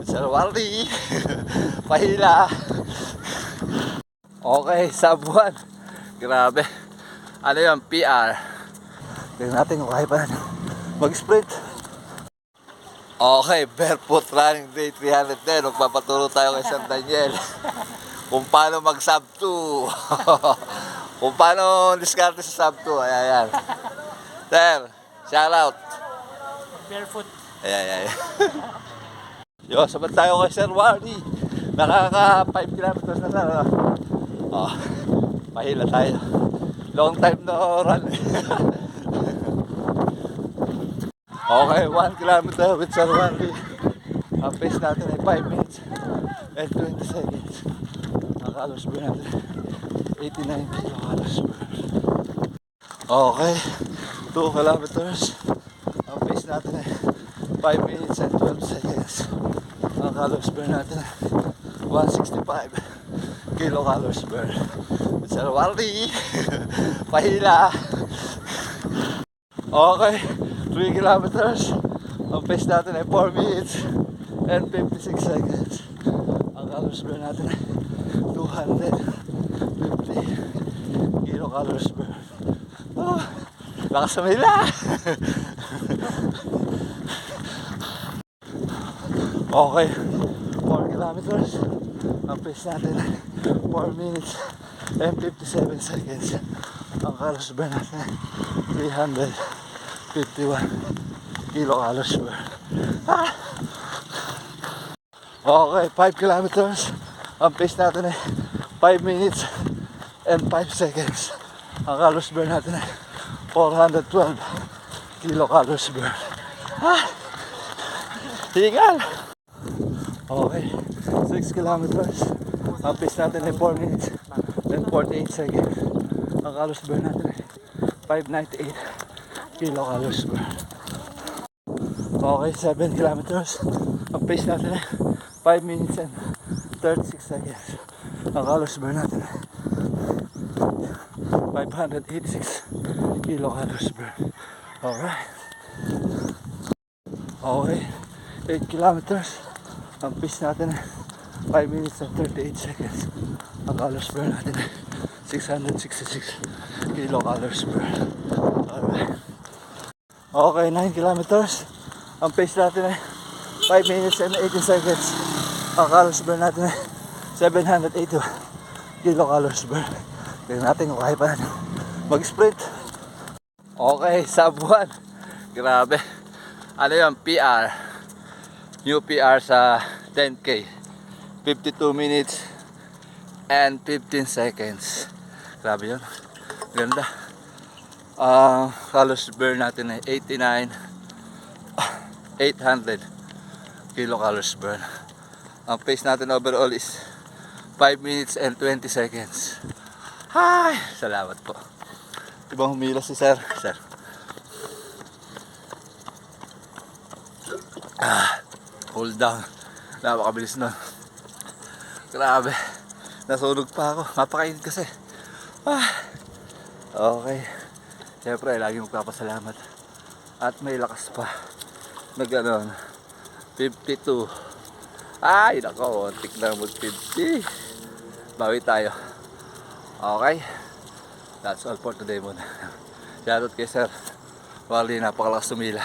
Sir Wally. Pahila. Okay, sabuan. Grabe. Ano yun? PR. Tingnan natin kung kaya pa natin mag-sprint. Okay, barefoot running day 310. Magpapaturo tayo kay Sir Daniel kung paano mag-sub 2. Kung paano diskarte sa sub 2. Ayan. Sir, shout out. Barefoot. Ayan. Yo, sabat tayo kay Sir Wally. Nakaka 5 kilometers na sana. Oh, pahila tayo. Long time no run. Okay, 1 kilometer with Sir Wally. Ang pace natin ay 5 minutes and 20 seconds. Ang calories burn natin 89 kilocalories burn. Okay, 2 kilometers. Ang pace natin ay 5 minutes and 12 seconds. Ang calories burn natin ay 165 kilocalories burn. With Sir Wally. Pahila. Okay, 3 kilometers. Ang pace natin ay 4 minutes and 56 seconds. Ang calories burn natin ay 250 kilocalories burn. Oh, lakas sa mila. Okay, 4 kilometers. Ang pace natin ay 4 minutes and 57 seconds. Ang calories burn natin ay 351 kilocalories burn. Okay, 5 kilometers. Ang pace natin ay 5 minutes and 5 seconds. Ang calories burn natin ay 412 kilocalories burn. Higal! Okay, 6 kilometers. Ang pace natin ay 4 minutes and 48 seconds. Ang calories burn natin ay 598 kilocalories burn. Okay, 7 kilometers. Ang pace natin ay 5 minutes and 36 seconds. Ang calories burn natin ay 586 kilocalories burn. Alright. Okay, 8 kilometers. Ang pace natin ay 5 minutes and 38 seconds. Ang calories burn natin ay 666 kilocalories burn. Alright. Okay, 9 kilometers. Ang pace natin ay 5 minutes and 18 seconds. Ang calories burn natin ay 782 kilocalories burn. Tingnan natin kung kaya pa natin mag-sprint. Okay, sabuan. Grabe. Ano yun? PR. New PR sa 10K. 52 minutes and 15 seconds. Grabe yun. Ganda. Calories burn natin ay 800 kilocalories burn. Ang pace natin overall is 5 minutes and 20 seconds. Hi! Salamat po. Ibang humila si Sir. Sir. Hold down. Napakabilis nun. Grabe. Nasunog pa ako. Napakainit kasi. Okay. Siyempre, lagi magpapasalamat. At may lakas pa. Nag-ano, 52. Ay, nako. Tik na mag-50. Bawi tayo. Okay. That's all for today muna. Shoutout kay Sir Wally. Napakalakas tumila.